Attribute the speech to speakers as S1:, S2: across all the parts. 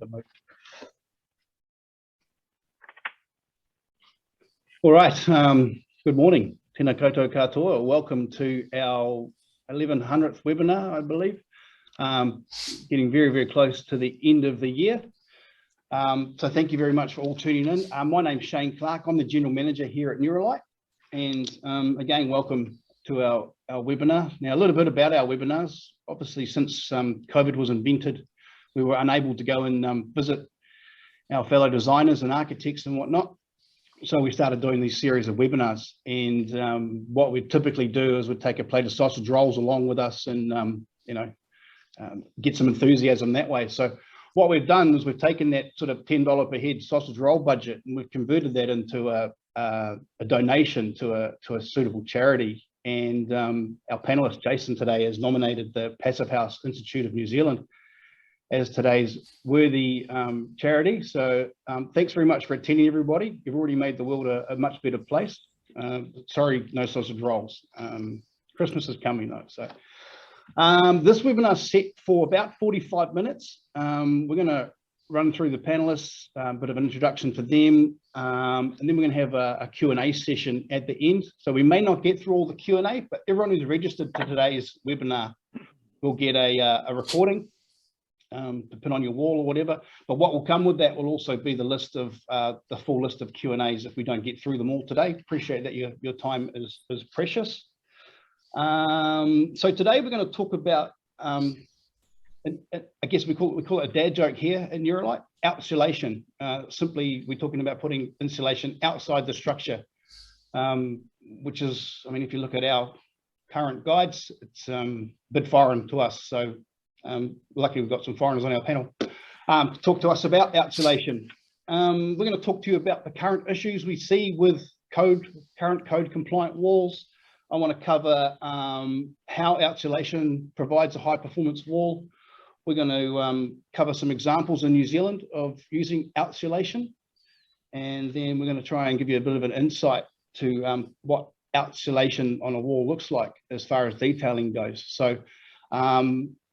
S1: the move. All right, good morning. Tēnā koutou katoa. Welcome to our 1100th webinar, I believe. Getting very, very close to the end of the year. So thank you very much for all tuning in. My name's Shane Clark. I'm the General Manager here at Nuralite. And again, welcome to our webinar. Now, a little bit about our webinars. Obviously, since COVID was invented, we were unable to go and visit our fellow designers and architects and whatnot. So we started doing these series of webinars, and what we typically do is we'd take a plate of sausage rolls along with us and get some enthusiasm that way. So what we've done is we've taken that sort of $10 per head sausage roll budget and we've converted that into a donation to a suitable charity. And our panelist Jason today has nominated the Passive House Institute of New Zealand as today's worthy charity. So thanks very much for attending, everybody. You've already made the world a much better place. Sorry, no sausage rolls. Christmas is coming though. So this webinar is set for about 45 minutes. We're going to run through the panelists, a bit of an introduction to them, and then we're going to have a Q&A session at the end. So we may not get through all the Q&A, but everyone who's registered to today's webinar will get a recording to put on your wall or whatever. But what will come with that will also be the list of the full list of Q&As if we don't get through them all today. Appreciate that your time is precious. So today we're going to talk about, I guess we call it a dad joke here in Nuralite, outsulation. Simply, we're talking about putting insulation outside the structure, which is, I mean, if you look at our current guides, it's a bit foreign to us. So luckily we've got some foreigners on our panel to talk to us about outsulation. We're going to talk to you about the current issues we see with current code compliant walls. I want to cover how outsulation provides a high performance wall. We're going to cover some examples in New Zealand of using outsulation. And then we're going to try and give you a bit of an insight to what outsulation on a wall looks like as far as detailing goes. So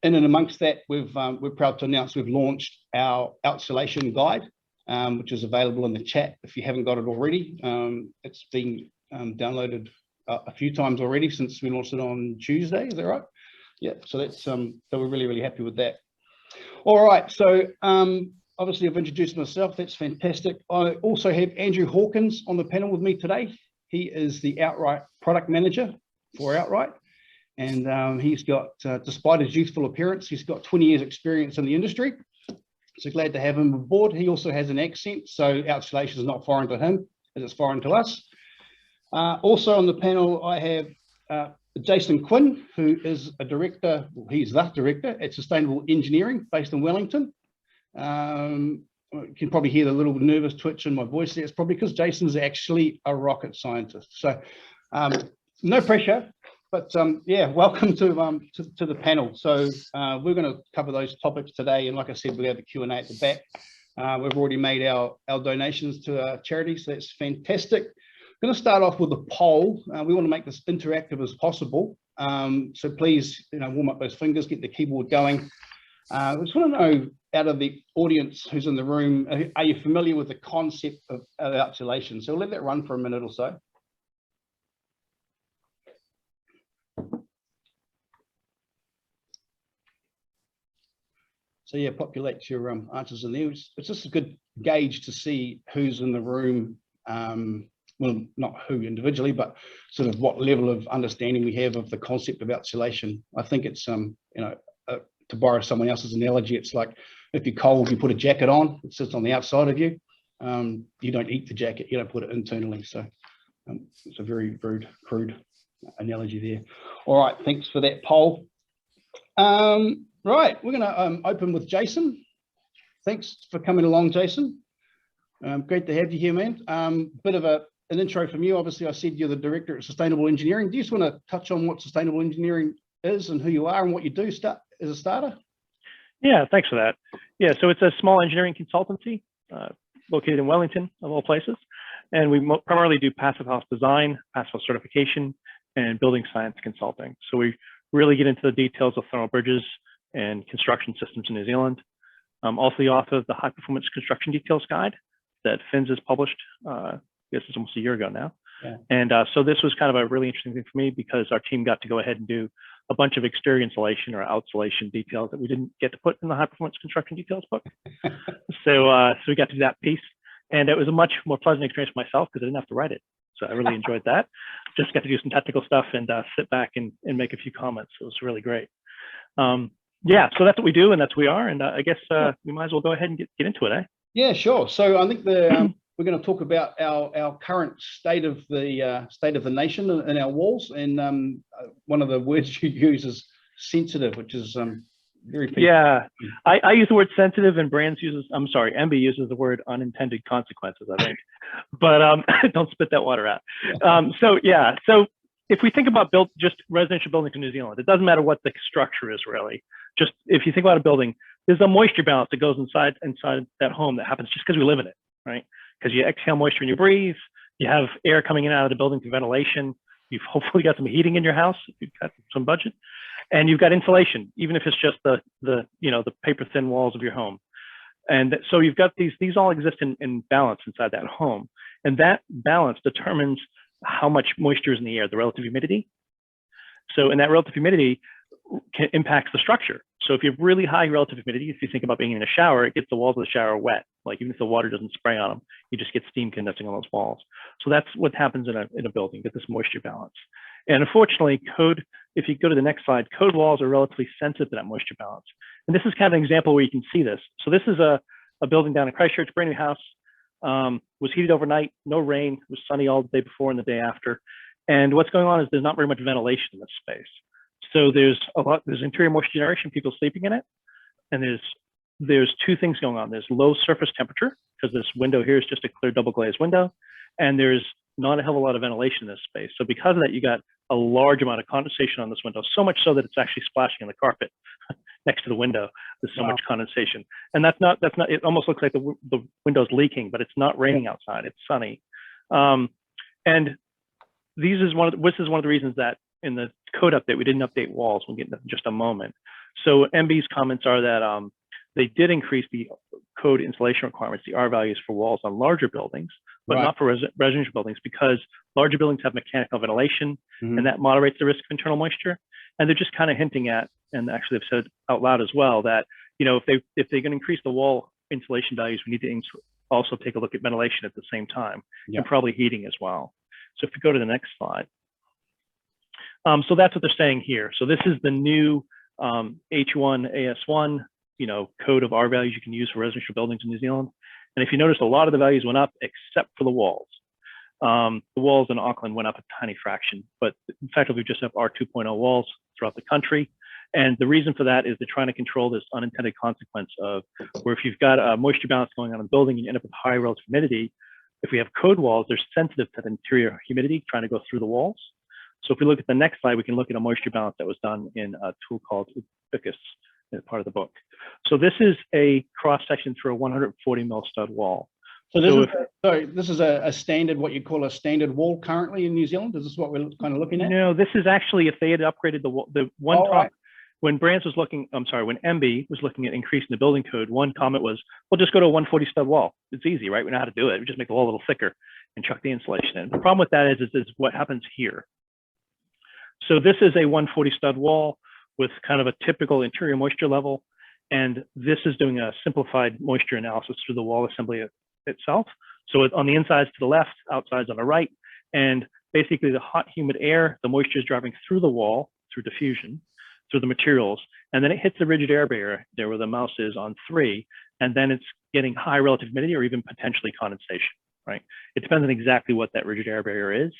S1: in and amongst that, we're proud to announce we've launched our outsulation guide, which is available in the chat if you haven't got it already. It's been downloaded a few times already since we launched it on Tuesday. Is that right? Yeah. So that's so we're really, really happy with that. All right. So obviously I've introduced myself. That's fantastic. I also have Andrew Hawkins on the panel with me today. He is the Outright product manager for Outright. And he's got, despite his youthful appearance, he's got 20 years experience in the industry. So glad to have him aboard. He also has an accent, so outsulation is not foreign to him, as it's foreign to us. Also on the panel, I have Jason Quinn, who is a director, well, he's the director at Sustainable Engineering based in Wellington. You can probably hear the little nervous twitch in my voice there. It's probably because Jason's actually a rocket scientist. So no pressure. But yeah, welcome to the panel. So we're going to cover those topics today, and like I said, we have the Q&A at the back. We've already made our donations to our charity, so that's fantastic. I'm going to start off with a poll. We want to make this interactive as possible. So please, warm up those fingers, get the keyboard going. I just want to know, out of the audience who's in the room, are you familiar with the concept of outsulation? So we'll let that run for a minute or so. So yeah, populate your answers in there. It's just a good gauge to see who's in the room. Well, not who individually, but sort of what level of understanding we have of the concept of outsulation. I think it's, to borrow someone else's analogy, it's like if you're cold, you put a jacket on, it sits on the outside of you. You don't eat the jacket, you don't put it internally. So it's a very crude analogy there. All right, thanks for that poll. Right, we're going to open with Jason. Thanks for coming along, Jason. Great to have you here, man. Bit of an intro from you. Obviously, I said you're the director at Sustainable Engineering. Do you just want to touch on what Sustainable Engineering is and who you are and what you do as a starter?
S2: Yeah, thanks for that. Yeah, so it's a small engineering consultancy located in Wellington, of all places. And we primarily do passive house design, passive house certification, and building science consulting. So we really get into the details of thermal bridges and construction systems in New Zealand. Also the author of the High Performance Construction Details Guide that Fins has published, I guess it's almost a year ago now.
S1: Yeah.
S2: And so this was kind of a really interesting thing for me because our team got to go ahead and do a bunch of exterior insulation or outsulation details that we didn't get to put in the High Performance Construction Details book. So we got to do that piece. And it was a much more pleasant experience for myself because I didn't have to write it. So I really enjoyed that. Just got to do some technical stuff and sit back and make a few comments. It was really great. Yeah, so that's what we do and that's what we are. And I guess we might as well go ahead and get into it, eh?
S1: Yeah, sure. So I think we're going to talk about our current state of the nation and our walls. And one of the words you use is sensitive, which is very people.
S2: Yeah, I use the word sensitive, and MB uses the word unintended consequences, I think. But don't spit that water out. Yeah. So if we think about just residential buildings in New Zealand, it doesn't matter what the structure is really. Just if you think about a building, there's a moisture balance that goes inside that home that happens just because we live in it, right? Because you exhale moisture when you breathe, you have air coming in and out of the building through ventilation. You've hopefully got some heating in your house if you've got some budget, and you've got insulation, even if it's just the paper thin walls of your home. And so you've got these all exist in balance inside that home, and that balance determines how much moisture is in the air, the relative humidity. So, and that relative humidity impacts the structure. So if you have really high relative humidity, if you think about being in a shower, it gets the walls of the shower wet. Like even if the water doesn't spray on them, you just get steam condensing on those walls. So that's what happens in a building, get this moisture balance. And unfortunately, if you go to the next slide, code walls are relatively sensitive to that moisture balance. And this is kind of an example where you can see this. So this is a building down in Christchurch, brand new house, was heated overnight, no rain, it was sunny all the day before and the day after. And what's going on is there's not very much ventilation in this space. So there's interior moisture generation, people sleeping in it. And there's two things going on. There's low surface temperature because this window here is just a clear double glazed window. And there's not a hell of a lot of ventilation in this space. So because of that, you got a large amount of condensation on this window, so much so that it's actually splashing on the carpet next to the window. There's so much condensation. And that's not, it almost looks like the window's leaking, but it's not raining outside, it's sunny. And this is one of the reasons that in the code update, we didn't update walls. We'll get into in just a moment. So MB's comments are that they did increase the code insulation requirements, the R values for walls on larger buildings, but not for residential buildings, because larger buildings have mechanical ventilation, and that moderates the risk of internal moisture. And they're just kind of hinting at, and actually they've said out loud as well, that if they're going to increase the wall insulation values, we need to also take a look at ventilation at the same time, and probably heating as well. So if we go to the next slide. So that's what they're saying here. So this is the new H1AS1, code of R values you can use for residential buildings in New Zealand. And if you notice, a lot of the values went up except for the walls. The walls in Auckland went up a tiny fraction, but in fact, we just have R2.0 walls throughout the country. And the reason for that is they're trying to control this unintended consequence of where if you've got a moisture balance going on in the building and you end up with high relative humidity, if we have code walls, they're sensitive to the interior humidity trying to go through the walls. So if we look at the next slide, we can look at a moisture balance that was done in a tool called Hawkins, part of the book. So this is a cross section through a 140 mil stud wall.
S1: So this is a standard, what you call a standard wall currently in New Zealand. Is this what we're kind of looking at?
S2: No, this is actually if they had upgraded the one top. Right. When Brands was looking, when MB was looking at increasing the building code, one comment was, well, just go to a 140 stud wall. It's easy, right? We know how to do it. We just make the wall a little thicker and chuck the insulation in. The problem with that is what happens here. So this is a 140 stud wall with kind of a typical interior moisture level. And this is doing a simplified moisture analysis through the wall assembly itself. So on the insides to the left, outsides on the right. And basically the hot, humid air, the moisture is driving through the wall through diffusion, through the materials. And then it hits the rigid air barrier there where the mouse is on 3. And then it's getting high relative humidity or even potentially condensation, right? It depends on exactly what that rigid air barrier is.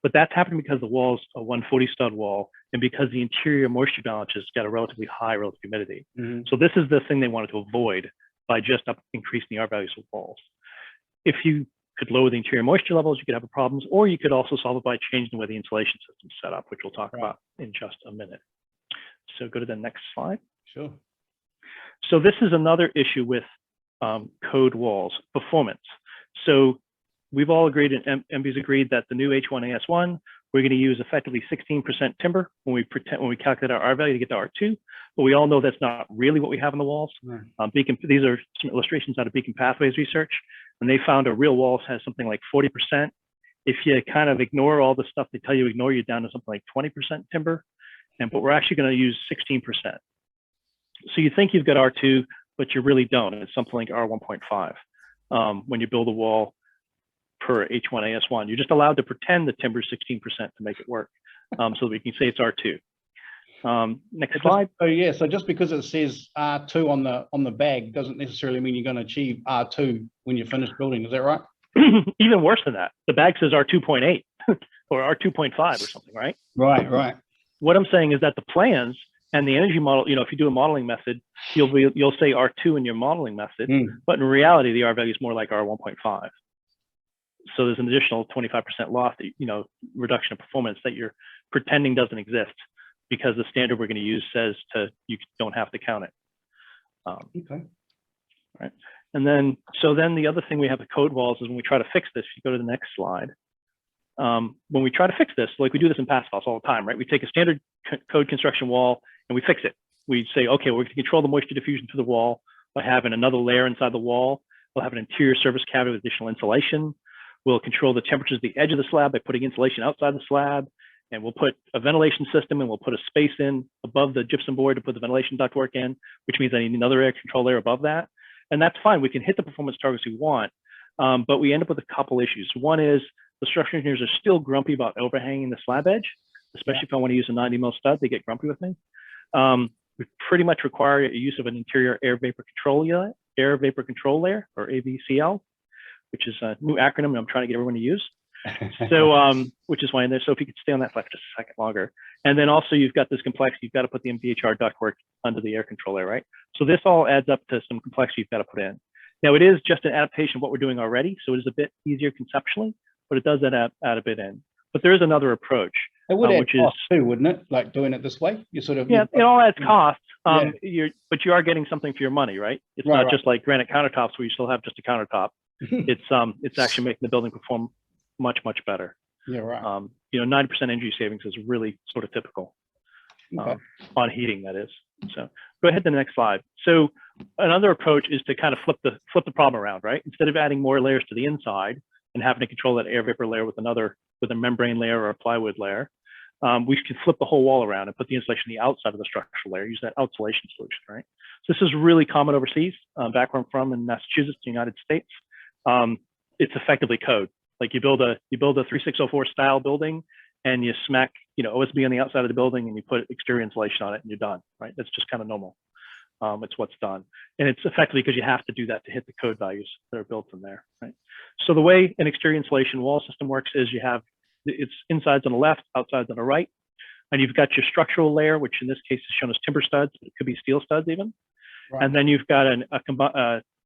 S2: But that's happening because the wall's a 140 stud wall and because the interior moisture balance has got a relatively high relative humidity. So this is the thing they wanted to avoid by just increasing the R values of walls. If you could lower the interior moisture levels, you could have problems, or you could also solve it by changing the way the insulation system is set up, which we'll talk about in just a minute. So go to the next slide.
S1: Sure.
S2: So this is another issue with code walls, performance. So we've all agreed, and MB's agreed, that the new H1AS1 we're going to use effectively 16% timber when we calculate our R value to get to R2, but we all know that's not really what we have in the walls. These are some illustrations out of Beacon Pathways research, and they found a real wall has something like 40%. If you kind of ignore all the stuff they tell you ignore, you're down to something like 20% timber, but we're actually going to use 16%. So you think you've got R2, but you really don't. It's something like R1.5 when you build a wall per H1AS1. You're just allowed to pretend the timber is 16% to make it work, so that we can say it's R2. Next slide.
S1: Oh yeah, so just because it says R2 on the bag doesn't necessarily mean you're going to achieve R2 when you finish building. Is that right?
S2: Even worse than that. The bag says R2.8 or R2.5 or something, right?
S1: Right.
S2: What I'm saying is that the plans and the energy model, if you do a modeling method, you'll say R2 in your modeling method, but in reality, the R value is more like R1.5. So there's an additional 25% loss, reduction of performance that you're pretending doesn't exist because the standard we're going to use says you don't have to count it.
S1: Okay.
S2: Right. And then the other thing we have with code walls is when we try to fix this, if you go to the next slide, when we try to fix this, like we do this in passive house all the time, right? We take a standard code construction wall and we fix it. We say, okay, we're going to control the moisture diffusion through the wall by having another layer inside the wall. We'll have an interior surface cavity with additional insulation. We'll control the temperatures of the edge of the slab by putting insulation outside the slab. And we'll put a ventilation system and we'll put a space in above the gypsum board to put the ventilation ductwork in, which means I need another air control layer above that. And that's fine. We can hit the performance targets we want, but we end up with a couple issues. One is the structural engineers are still grumpy about overhanging the slab edge, especially if I want to use a 90 mil stud, they get grumpy with me. We pretty much require a use of an interior air vapor control layer, or AVCL, which is a new acronym I'm trying to get everyone to use. So, which is why in there. So if you could stay on that for just a second longer. And then also you've got this complexity, you've got to put the MVHR ductwork under the air controller, right? So this all adds up to some complexity you've got to put in. Now it is just an adaptation of what we're doing already. So it is a bit easier conceptually, but it does add a bit in. But there is another approach.
S1: It would add cost too, wouldn't it? Like doing it this way, you sort of.
S2: Yeah, it all adds cost. But you are getting something for your money, right? It's not just like granite countertops where you still have just a countertop. It's actually making the building perform much better.
S1: Yeah, right.
S2: 90% energy savings is really sort of typical on heating, that is. So go ahead to the next slide. So another approach is to kind of flip the problem around, right? Instead of adding more layers to the inside and having to control that air vapor layer with a membrane layer or a plywood layer, we can flip the whole wall around and put the insulation on the outside of the structural layer, use that outsulation solution, right? So this is really common overseas, back where I'm from in Massachusetts, the United States. It's effectively code. Like you build a 3604 style building and you smack, OSB on the outside of the building and you put exterior insulation on it and you're done, right? That's just kind of normal. It's what's done. And it's effectively because you have to do that to hit the code values that are built in there, right? So the way an exterior insulation wall system works is you have its insides on the left, outsides on the right, and you've got your structural layer, which in this case is shown as timber studs, but it could be steel studs even. Right. And then you've got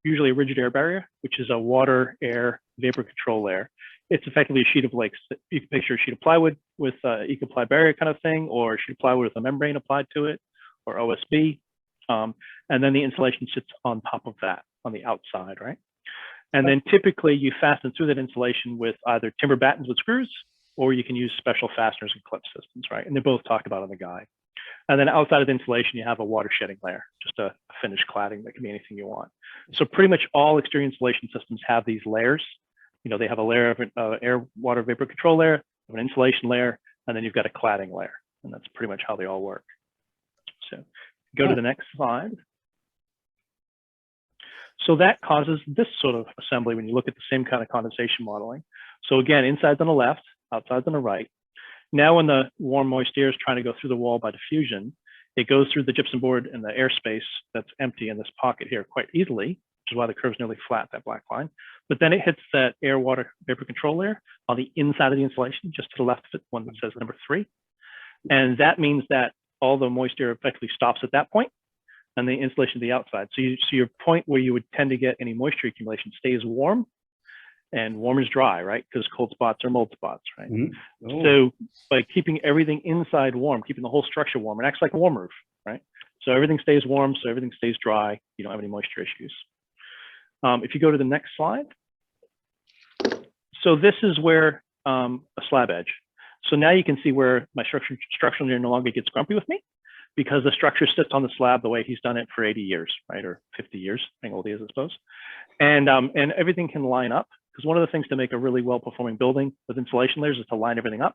S2: usually a rigid air barrier, which is a water, air, vapor control layer. It's effectively a sheet of, like, you can picture a sheet of plywood with eco-ply barrier kind of thing, or a sheet of plywood with a membrane applied to it, or OSB. And then the insulation sits on top of that on the outside, right? And then typically you fasten through that insulation with either timber battens with screws, or you can use special fasteners and clip systems, right? And they're both talked about in the guide. And then outside of the insulation, you have a water shedding layer, just a finished cladding that can be anything you want. So pretty much all exterior insulation systems have these layers. They have a layer of air, water, vapor control layer, an insulation layer, and then you've got a cladding layer. And that's pretty much how they all work. So go to the next slide. So that causes this sort of assembly when you look at the same kind of condensation modeling. So again, insides on the left, outsides on the right. Now when the warm, moist air is trying to go through the wall by diffusion, it goes through the gypsum board and the airspace that's empty in this pocket here quite easily, which is why the curve's nearly flat, that black line. But then it hits that air, water, vapor control layer on the inside of the insulation, just to the left of it, one that says number 3. And that means that all the moist air effectively stops at that point, and the insulation to the outside. So your point where you would tend to get any moisture accumulation stays warm, and warm is dry, right? Because cold spots are mold spots, right? Mm-hmm. Oh. So by keeping everything inside warm, keeping the whole structure warm, it acts like a warm roof, right? So everything stays warm, so everything stays dry. You don't have any moisture issues. If you go to the next slide. So this is where a slab edge. So now you can see where my structural engineer no longer gets grumpy with me, because the structure sits on the slab the way he's done it for 80 years, right? Or 50 years, depending on how old he is, I suppose. And everything can line up, because one of the things to make a really well-performing building with insulation layers is to line everything up.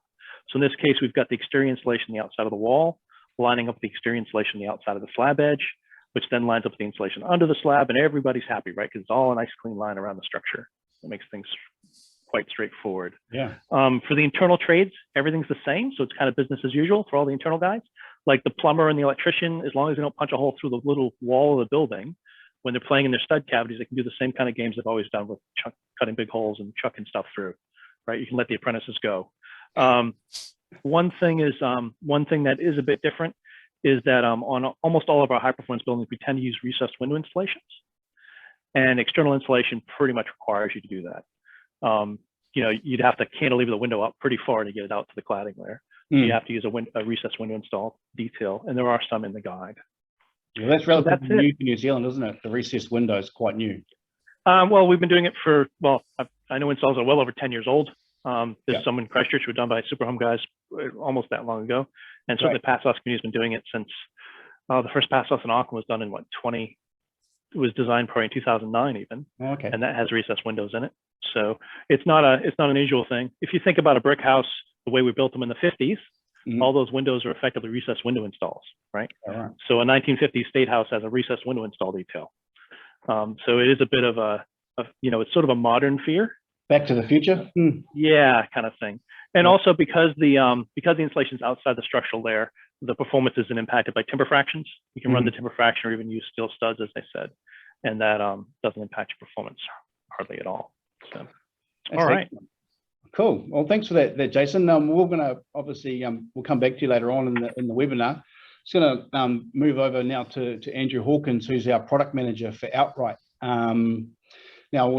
S2: So in this case, we've got the exterior insulation on the outside of the wall, lining up with the exterior insulation on the outside of the slab edge, which then lines up with the insulation under the slab, and everybody's happy, right? Because it's all a nice clean line around the structure. That makes things quite straightforward.
S1: Yeah.
S2: For the internal trades, everything's the same. So it's kind of business as usual for all the internal guys. Like the plumber and the electrician, as long as they don't punch a hole through the little wall of the building, when they're playing in their stud cavities, they can do the same kind of games they've always done with cutting big holes and chucking stuff through, right? You can let the apprentices go. One thing that is a bit different is that on almost all of our high performance buildings, we tend to use recessed window installations, and external insulation pretty much requires you to do that. You know, you'd have to cantilever the window up pretty far to get it out to the cladding layer. So you have to use a recessed window install detail, and there are some in the guide.
S1: Well, that's relatively new to New Zealand, isn't it? The recessed window is quite new.
S2: Well, we've been doing it for, well, I know installs are well over 10 years old. There's some in Christchurch were done by Super Home guys almost that long ago. And certainly the Pass House community has been doing it since the first Pass House in Auckland was done in what, it was designed probably in 2009 even.
S1: Okay.
S2: And that has recessed windows in it. So it's not an unusual thing. If you think about a brick house, the way we built them in the 50s, all those windows are effectively recessed window installs, right? So a 1950s state house has a recessed window install detail. So it is a bit of you know, it's sort of a modern fear.
S1: Back to the future?
S2: Yeah, kind of thing. And also because the insulation is outside the structural layer, the performance isn't impacted by timber fractions. You can run the timber fraction or even use steel studs, as I said, and that doesn't impact your performance hardly at all. So, all right.
S1: Excellent. Cool. Well, thanks for that, Jason. We're going to obviously we'll come back to you later on in the webinar. Just going to move over now to Andrew Hawkins, who's our product manager for Outright. Now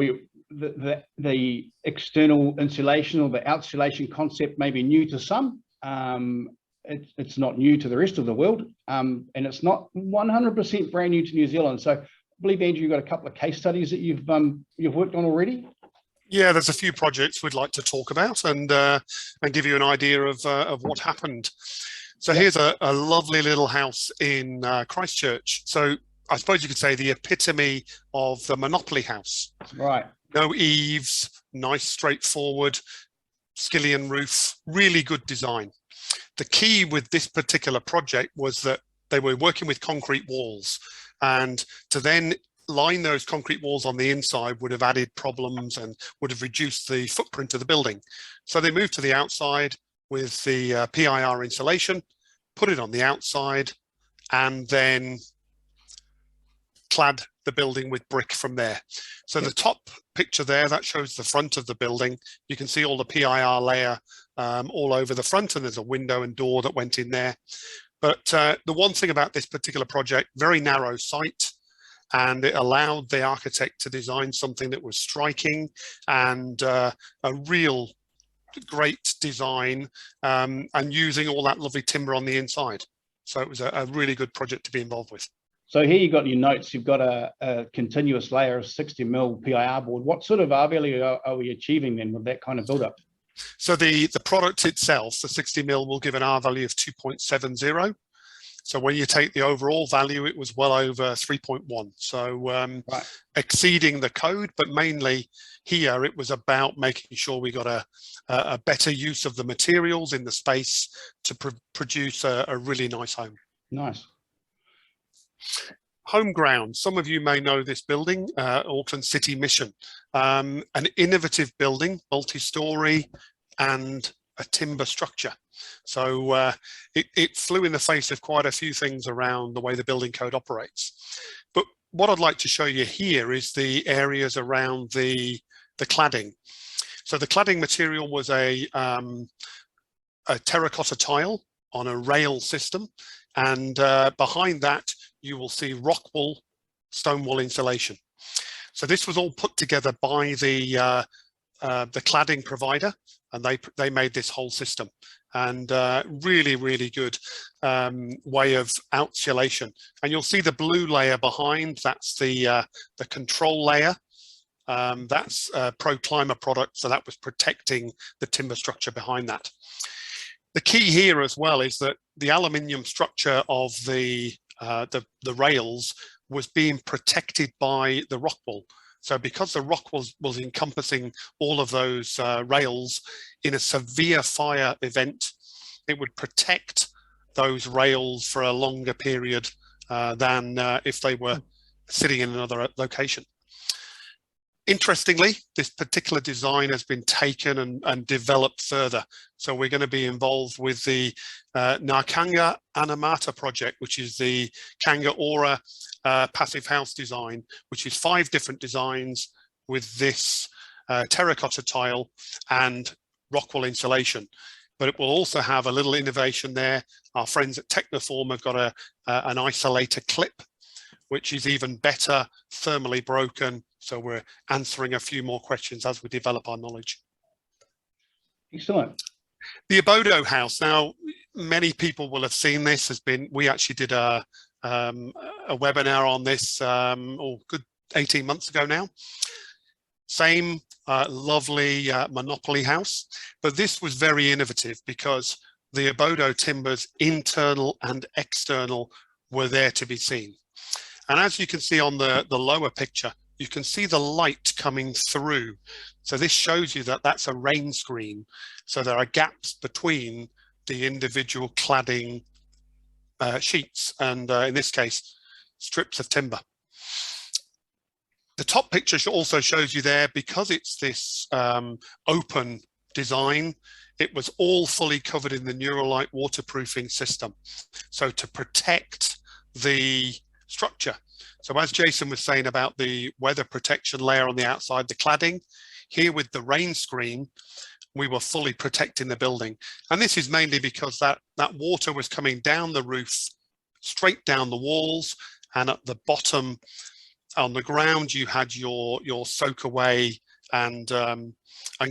S1: the external insulation or the outsulation concept may be new to some. It's not new to the rest of the world, and it's not 100% brand new to New Zealand. So I believe, Andrew, you've got a couple of case studies that you've worked on already.
S3: Yeah, there's a few projects we'd like to talk about and give you an idea of what happened. So here's a lovely little house in Christchurch. So I suppose you could say the epitome of the Monopoly house.
S1: Right.
S3: No eaves, nice, straightforward, skillion roof, really good design. The key with this particular project was that they were working with concrete walls, and to then line those concrete walls on the inside would have added problems and would have reduced the footprint of the building. So they moved to the outside with the PIR insulation, put it on the outside, and then clad the building with brick from there. So the top picture there, that shows the front of the building. You can see all the PIR layer all over the front, and there's a window and door that went in there. But the one thing about this particular project, very narrow site, and it allowed the architect to design something that was striking and a real great design, and using all that lovely timber on the inside. So it was a really good project to be involved with.
S1: So here you've got your notes, you've got a continuous layer of 60mm PIR board. What sort of R value are we achieving then with that kind of build-up?
S3: So the product itself, the 60mm, will give an R value of 2.70. So when you take the overall value, it was well over 3.1. So exceeding the code, but mainly here it was about making sure we got a better use of the materials in the space to produce a really nice home.
S1: Nice.
S3: Home ground. Some of you may know this building, Auckland City Mission, an innovative building, multi-story and a timber structure. So it flew in the face of quite a few things around the way the building code operates. But what I'd like to show you here is the areas around the cladding. So the cladding material was a terracotta tile on a rail system, and behind that you will see rock wool stone wool insulation. So this was all put together by the cladding provider, and they made this whole system, and really, really good way of outsulation. And you'll see the blue layer behind, that's the control layer. That's Pro Climber product, so that was protecting the timber structure behind that. The key here as well is that the aluminium structure of the rails was being protected by the rock wall. So because the rock was encompassing all of those rails, in a severe fire event, it would protect those rails for a longer period than if they were sitting in another location. Interestingly, this particular design has been taken and developed further. So we're going to be involved with the Narkanga Anamata project, which is the Kanga Ora passive house design, which is 5 different designs with this terracotta tile and rock-wool insulation. But it will also have a little innovation there. Our friends at Technoform have got an isolator clip, which is even better thermally broken. So we're answering a few more questions as we develop our knowledge.
S1: Excellent.
S3: The Obodo house. Now, many people will have seen this. We actually did a webinar on this good 18 months ago now. Same lovely monopoly house, but this was very innovative because the Obodo timbers, internal and external, were there to be seen. And as you can see on the lower picture, you can see the light coming through. So this shows you that that's a rain screen. So there are gaps between the individual cladding sheets and in this case, strips of timber. The top picture also shows you there, because it's this open design, it was all fully covered in the Nuralite waterproofing system. So to protect the structure. So as Jason was saying about the weather protection layer on the outside, the cladding, here with the rain screen, we were fully protecting the building. And this is mainly because that water was coming down the roof, straight down the walls, and at the bottom on the ground, you had your soak away and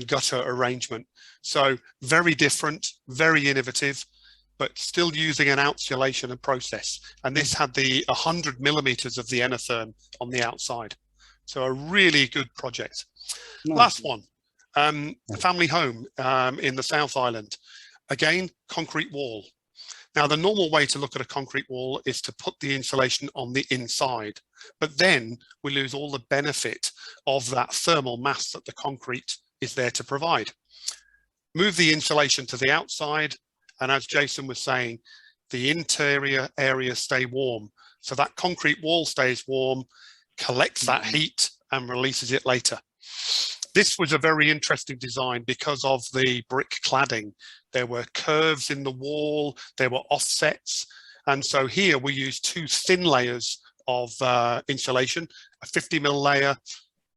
S3: gutter arrangement. So very different, very innovative, but still using an outsulation process. And this had the 100 millimeters of the Enotherm on the outside. So a really good project. Nice. Last one, family home in the South Island. Again, concrete wall. Now, the normal way to look at a concrete wall is to put the insulation on the inside, but then we lose all the benefit of that thermal mass that the concrete is there to provide. Move the insulation to the outside, and as Jason was saying, the interior areas stay warm. So that concrete wall stays warm, collects that heat and releases it later. This was a very interesting design because of the brick cladding. There were curves in the wall, there were offsets. And so here we used 2 thin layers of insulation, a 50mm layer,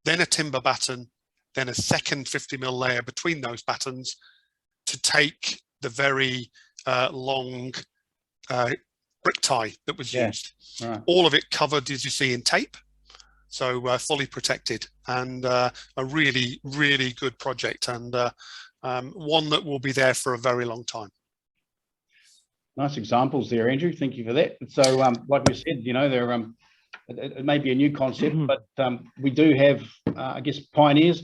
S3: then a timber batten, then a second 50mm layer between those battens to take the very long brick tie that was used. Right. All of it covered, as you see, in tape. So fully protected, and a really, really good project, and one that will be there for a very long time.
S1: Nice examples there, Andrew. Thank you for that. So like we said, you know, it may be a new concept, but we do have, I guess, pioneers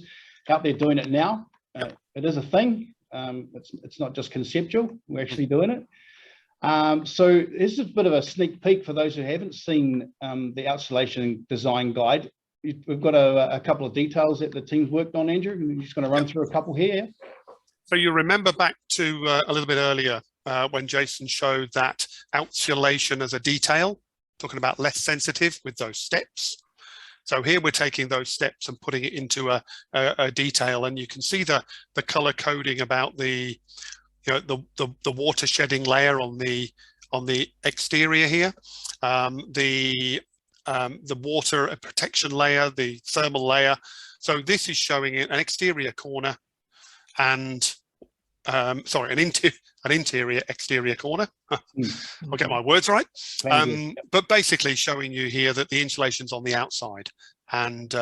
S1: out there doing it now. It is a thing. It's not just conceptual. We're actually doing it. So this is a bit of a sneak peek for those who haven't seen the Outsulation design guide. We've got a couple of details that the team's worked on, Andrew, and we're just going to run through a couple here.
S3: So you remember back to a little bit earlier when Jason showed that Outsulation as a detail, talking about less sensitive with those steps. So here we're taking those steps and putting it into a detail, and you can see the color coding about the the water shedding layer on the exterior here, the water protection layer, the thermal layer. So this is showing an exterior corner and sorry, an interior exterior corner. I'll get my words right. But basically showing you here that the insulation's on the outside, and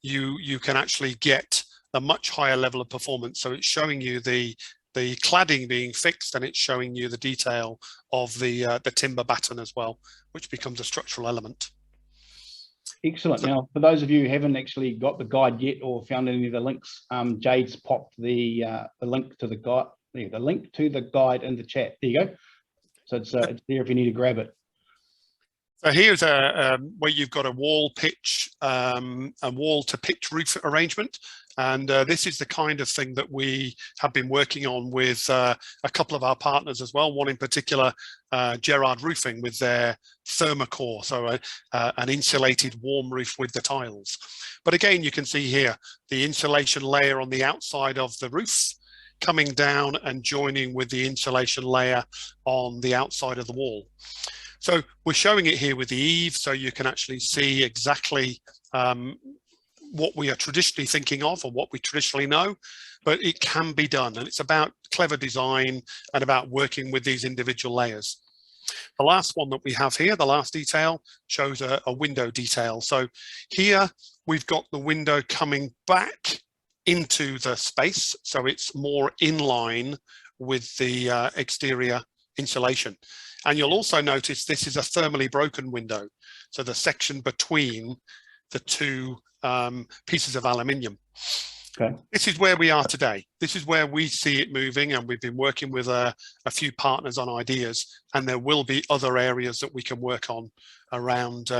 S3: you can actually get a much higher level of performance. So it's showing you the cladding being fixed, and it's showing you the detail of the timber batten as well, which becomes a structural element.
S1: Excellent. Now, for those of you who haven't actually got the guide yet or found any of the links, Jade's popped the link to the the link to the guide in the chat. There you go. So it's there if you need to grab it.
S3: So here's where you've got a wall to pitch roof arrangement. And this is the kind of thing that we have been working on with a couple of our partners as well. One in particular, Gerard Roofing, with their Thermocore, so an insulated warm roof with the tiles. But again, you can see here the insulation layer on the outside of the roof coming down and joining with the insulation layer on the outside of the wall. So we're showing it here with the eave, so you can actually see exactly what we are traditionally thinking of or what we traditionally know, but it can be done. And it's about clever design and about working with these individual layers. The last one that we have here, the last detail, shows a window detail. So here we've got the window coming back into the space, so it's more in line with the exterior insulation. And you'll also notice this is a thermally broken window, so the section between the two pieces of aluminium.
S1: Okay.
S3: This is where we are today. This is where we see it moving, and we've been working with a few partners on ideas, and there will be other areas that we can work on around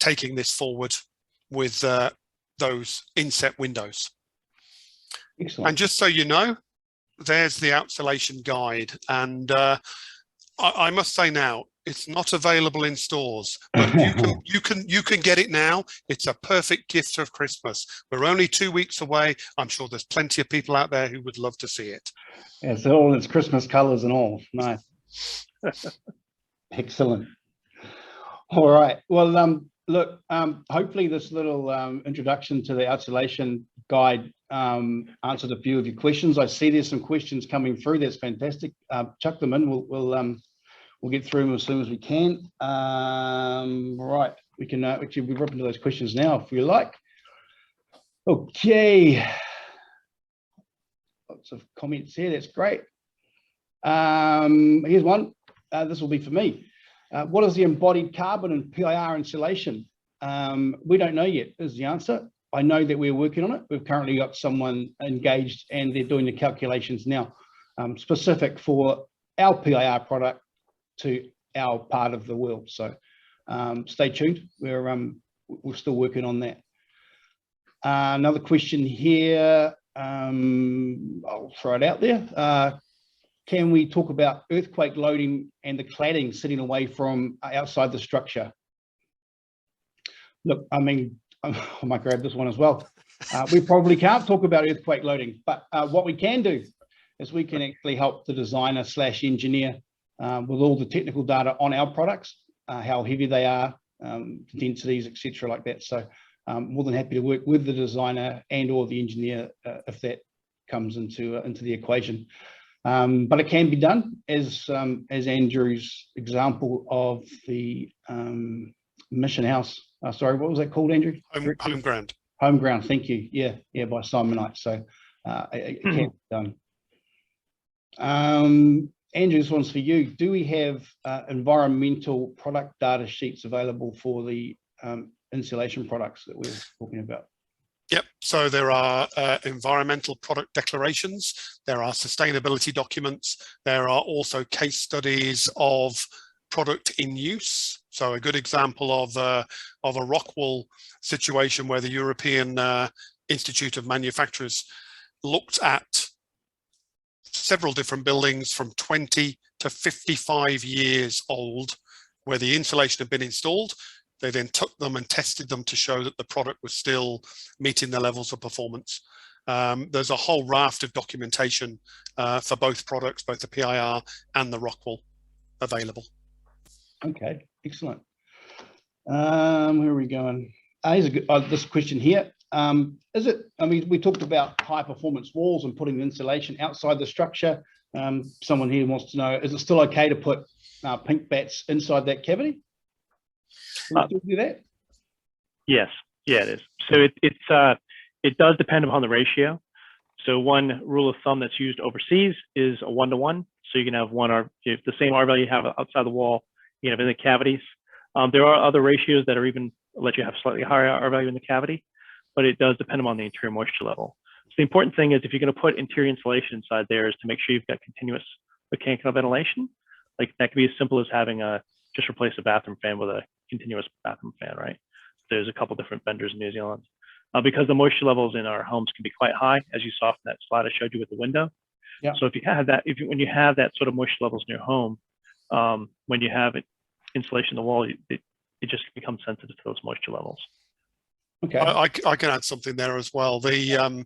S3: taking this forward with those inset windows.
S1: Excellent.
S3: And just so you know, there's the Outsulation guide, and I must say now, it's not available in stores, but you can get it now. It's a perfect gift of Christmas. We're only 2 weeks away. I'm sure there's plenty of people out there who would love to see it.
S1: Yeah, so all its Christmas colors and all. Nice. Excellent. All right. Well, look, hopefully this little introduction to the Outsulation guide answered a few of your questions. I see there's some questions coming through. That's fantastic. Chuck them in. We'll get through them as soon as we can. Right, we can actually we've up into those questions now if you like. Okay, lots of comments here. That's great. Here's one. This will be for me. What is the embodied carbon and PIR insulation? We don't know yet is the answer. I know that we're working on it. We've currently got someone engaged and they're doing the calculations now, specific for our PIR product to our part of the world. So stay tuned. We're still working on that. Another question here. I'll throw it out there. Can we talk about earthquake loading and the cladding sitting away from outside the structure? Look, I mean, I might grab this one as well. We probably can't talk about earthquake loading, but what we can do is we can actually help the designer / engineer with all the technical data on our products, how heavy they are, densities, etc., like that. So more than happy to work with the designer and or the engineer if that comes into the equation. But it can be done as Andrew's example of the Mission House. Sorry, what was that called, Andrew?
S3: Home ground.
S1: Home ground. Thank you. Yeah, by Simonite. So it can be done. Andrew, this one's for you. Do we have environmental product data sheets available for the insulation products that we're talking about?
S3: Yep, so there are environmental product declarations, there are sustainability documents, there are also case studies of product in use. So a good example of a Rockwool situation where the European Institute of Manufacturers looked at several different buildings from 20 to 55 years old where the insulation had been installed. They then took them and tested them to show that the product was still meeting the levels of performance. There's a whole raft of documentation for both products, both the PIR and the Rockwool available.
S1: Okay, excellent. Where are we going? Here's a good, this question here. Is it, I mean, we talked about high performance walls and putting the insulation outside the structure. Someone here wants to know, is it still okay to put pink bats inside that cavity? Can we do that?
S2: Yes, yeah, it is. So it does depend upon the ratio. So one rule of thumb that's used overseas is a 1-to-1. So you can have one, or if the same R value you have outside the wall, you have in the cavities. There are other ratios that are even let you have slightly higher R value in the cavity, but it does depend upon the interior moisture level. So the important thing is if you're going to put interior insulation inside there is to make sure you've got continuous mechanical ventilation. Like that can be as simple as having just replace a bathroom fan with a continuous bathroom fan, right? There's a couple different vendors in New Zealand. Because the moisture levels in our homes can be quite high, as you saw from that slide I showed you with the window.
S1: Yeah.
S2: So if you have that, when you have that sort of moisture levels in your home, when you have insulation in the wall, it just becomes sensitive to those moisture levels.
S1: Okay.
S3: I can add something there as well. The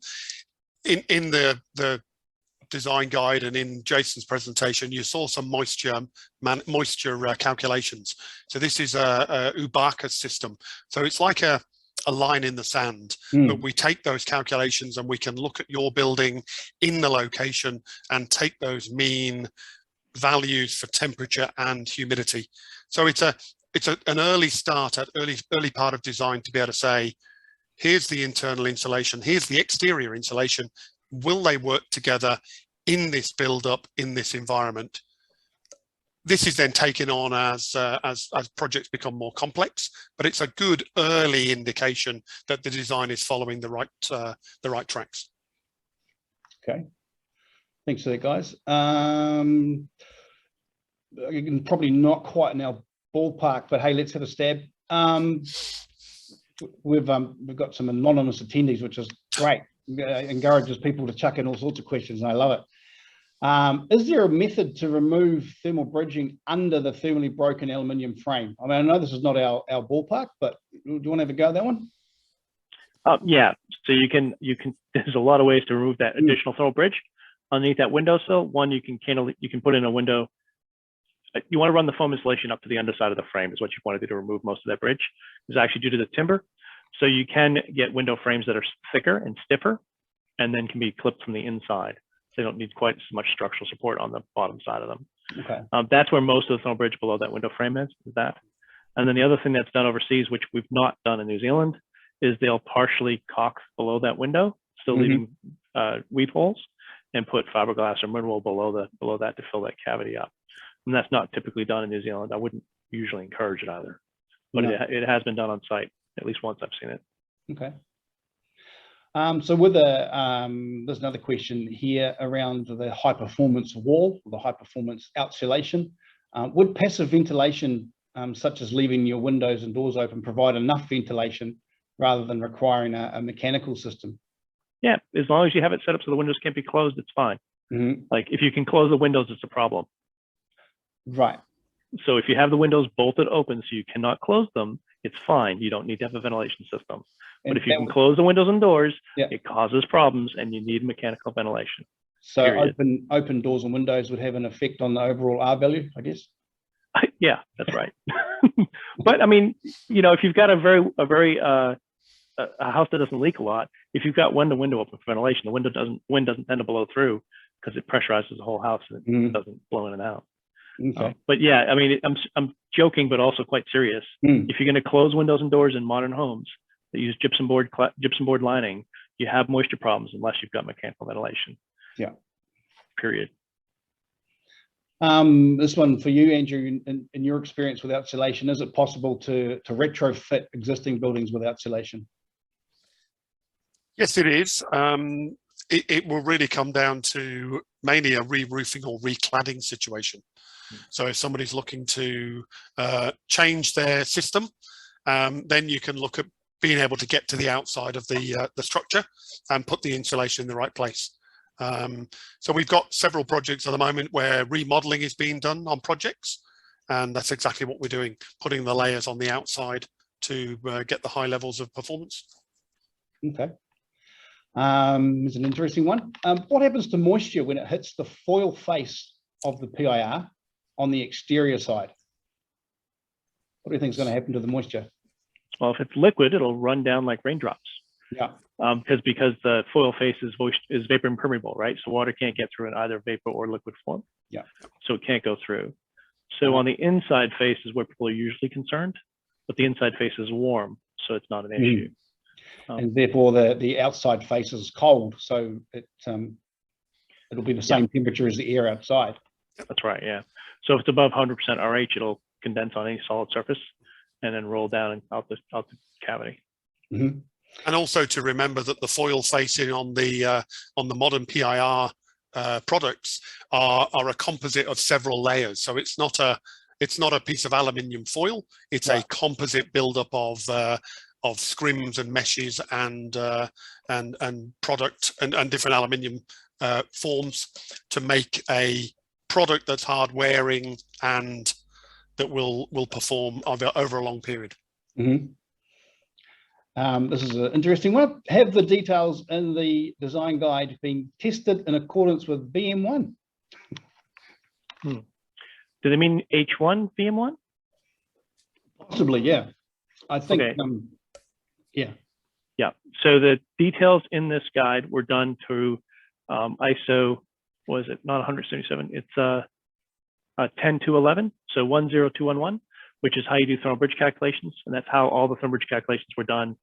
S3: in the design guide and in Jason's presentation, you saw some moisture calculations. So this is a Ubaka system. So it's like a line in the sand, but we take those calculations and we can look at your building in the location and take those mean values for temperature and humidity. So it's an early start at early part of design to be able to say, here's the internal insulation, here's the exterior insulation. Will they work together in this build-up, in this environment? This is then taken on as projects become more complex, but it's a good early indication that the design is following the right tracks.
S1: Okay, thanks for that, guys. Probably not quite in our ballpark, but hey, let's have a stab. We've got some anonymous attendees, which is great. Encourages people to chuck in all sorts of questions, and I love it. Is there a method to remove thermal bridging under the thermally broken aluminium frame? I mean, I know this is not our ballpark, but do you want to have a go at that one?
S2: Yeah, so you can, there's a lot of ways to remove that additional thermal bridge underneath that windowsill. One, you can put in a window. You want to run the foam insulation up to the underside of the frame is what you want to do to remove most of that bridge. It's actually due to the timber. So you can get window frames that are thicker and stiffer and then can be clipped from the inside. They don't need quite as much structural support on the bottom side of them.
S1: Okay.
S2: That's where most of the thermal bridge below that window frame is that. And then the other thing that's done overseas, which we've not done in New Zealand, is they'll partially caulk below that window, still leaving weave holes, and put fiberglass or mineral below that to fill that cavity up. And that's not typically done in New Zealand. I wouldn't usually encourage it either, but it has been done on site at least once. I've seen it. Okay.
S1: So with there's another question here around the high performance wall, the high performance outsulation. Would passive ventilation, such as leaving your windows and doors open, provide enough ventilation rather than requiring a mechanical system?
S2: Yeah, as long as you have it set up so the windows can't be closed, it's fine. Like if you can close the windows, it's a problem.
S1: Right.
S2: So if you have the windows bolted open so you cannot close them, it's fine. You don't need to have a ventilation system. But if you can close the windows and doors, it causes problems and you need mechanical ventilation.
S1: So open doors and windows would have an effect on the overall R value, I guess?
S2: Yeah, that's right. But I mean, you know, if you've got a house that doesn't leak a lot, if you've got window open for ventilation, the wind doesn't tend to blow through because it pressurizes the whole house and it doesn't blow in and out.
S1: Okay.
S2: But yeah, I mean, I'm joking, but also quite serious. If you're going to close windows and doors in modern homes that use gypsum board lining, you have moisture problems unless you've got mechanical ventilation.
S1: Yeah.
S2: Period.
S1: This one for you, Andrew. In your experience with outsulation, is it possible to retrofit existing buildings with outsulation?
S3: Yes, it is. It will really come down to mainly a re-roofing or recladding situation. So if somebody's looking to change their system, then you can look at being able to get to the outside of the structure and put the insulation in the right place. So we've got several projects at the moment where remodeling is being done on projects, and that's exactly what we're doing, putting the layers on the outside to get the high levels of performance.
S1: Okay. It's an interesting one. What happens to moisture when it hits the foil face of the PIR on the exterior side? What do you think is going to happen to the moisture?
S2: Well, if it's liquid, it'll run down like raindrops.
S1: Yeah.
S2: Because the foil face is vapor impermeable, right? So water can't get through in either vapor or liquid form.
S1: Yeah.
S2: So it can't go through. So on the inside face is where people are usually concerned, but the inside face is warm, so it's not an issue.
S1: And therefore the outside face is cold, so it'll be the same temperature as the air outside.
S2: That's right, yeah. So if it's above 100% RH, it'll condense on any solid surface and then roll down and out the cavity.
S3: And also to remember that the foil facing on the modern PIR products are a composite of several layers. So it's not a piece of aluminium foil. It's a composite buildup of scrims and meshes and product and different aluminium forms to make a product that's hard wearing and that will perform over a long period.
S1: Mm-hmm. This is an interesting one. Have the details in the design guide been tested in accordance with VM1?
S2: Do they mean H1 VM1?
S1: Possibly, yeah. I think,
S2: okay.
S1: Yeah.
S2: Yeah, so the details in this guide were done through ISO, was it not 177? It's 10-11, so 10211, which is how you do thermal bridge calculations. And that's how all the thermal bridge calculations were done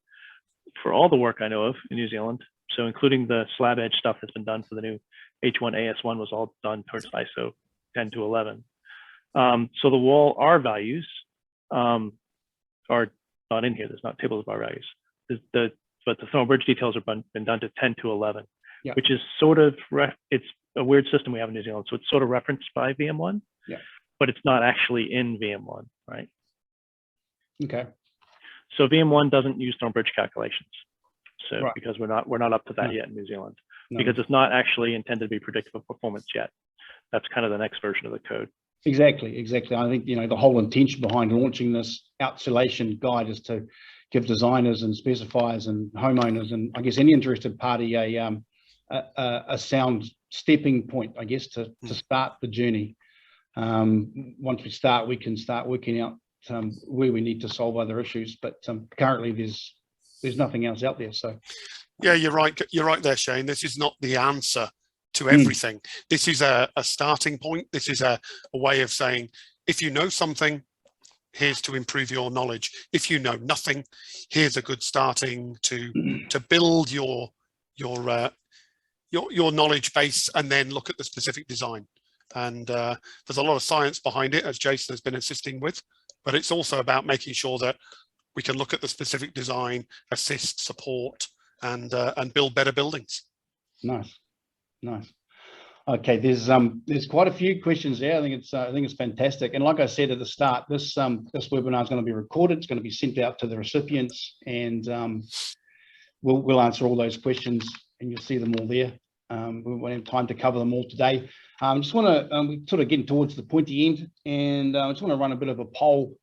S2: for all the work I know of in New Zealand. So including the slab edge stuff that's been done for the new H1 AS1 was all done towards ISO 10-11. So the wall R values are not in here. There's not tables of R values. But the thermal bridge details have been done to 10-11,
S1: yeah.
S2: which is sort of, it's a weird system we have in New Zealand. So it's sort of referenced by VM1,
S1: yeah.
S2: but it's not actually in VM1, right?
S1: Okay.
S2: So VM1 doesn't use thermal bridge calculations. So
S1: right.
S2: because we're not up to that yet in New Zealand,
S1: no.
S2: because it's not actually intended to be predictive of performance yet. That's kind of the next version of the code.
S1: Exactly. I think, the whole intention behind launching this Outsulation guide is to give designers and specifiers and homeowners and I guess any interested party a sound stepping point, I guess, to start the journey. Once we start, we can start working out where we need to solve other issues, but currently there's nothing else out there. So
S3: yeah, you're right there, Shane. This is not the answer to everything. This is a starting point. This is a way of saying, if you know something, here's to improve your knowledge. If you know nothing, here's a good starting to build your knowledge base and then look at the specific design. And there's a lot of science behind it, as Jason has been assisting with, but it's also about making sure that we can look at the specific design, assist, support, and build better buildings.
S1: Nice. Okay, there's quite a few questions there. I think it's fantastic. And like I said at the start, this webinar is going to be recorded. It's going to be sent out to the recipients, and we'll answer all those questions, and you'll see them all there. We won't have time to cover them all today. Just want to we're sort of getting towards the pointy end, and I just want to run a bit of a poll.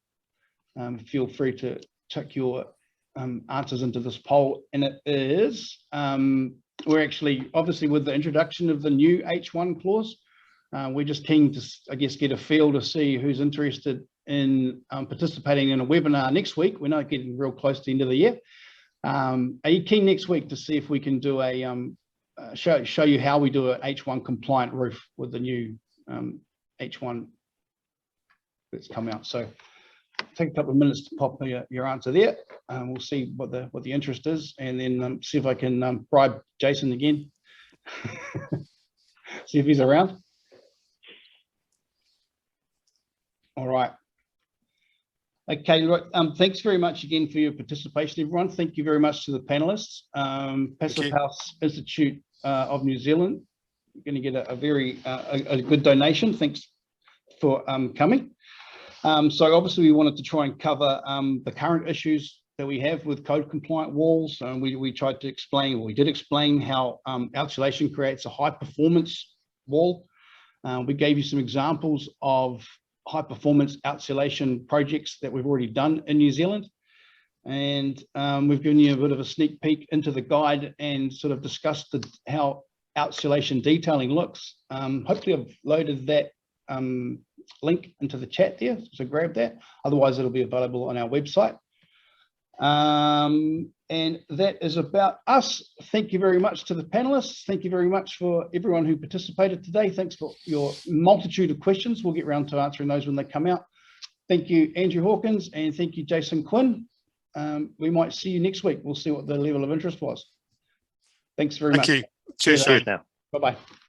S1: Feel free to chuck your answers into this poll, and it is we're actually obviously with the introduction of the new H1 clause. We're just keen to, I guess, get a feel to see who's interested in participating in a webinar next week. We're not getting real close to the end of the year. Are you keen next week to see if we can do a show you how we do an H1 compliant roof with the new H1 that's come out? So take a couple of minutes to pop your answer there. We'll see what the interest is, and then see if I can bribe Jason again. See if he's around. All right. Okay, right. Thanks very much again for your participation, everyone. Thank you very much to the panelists. Passive House Institute of New Zealand, you're going to get a very good donation. Thanks for coming. So obviously we wanted to try and cover the current issues that we have with code compliant walls. We tried to explain, or we did explain, how Outsulation creates a high performance wall. We gave you some examples of high performance Outsulation projects that we've already done in New Zealand. And we've given you a bit of a sneak peek into the guide and sort of discussed how Outsulation detailing looks. Hopefully I've loaded that link into the chat there, so grab that. Otherwise it'll be available on our website. And that is about us. Thank you very much to the panelists. Thank you very much for everyone who participated today. Thanks for your multitude of questions. We'll get around to answering those when they come out. Thank you, Andrew Hawkins, and thank you, Jason Quinn. We might see you next week. We'll see what the level of interest was. Thanks very much.
S3: Thank you. Cheers.
S2: Now.
S1: Bye-bye.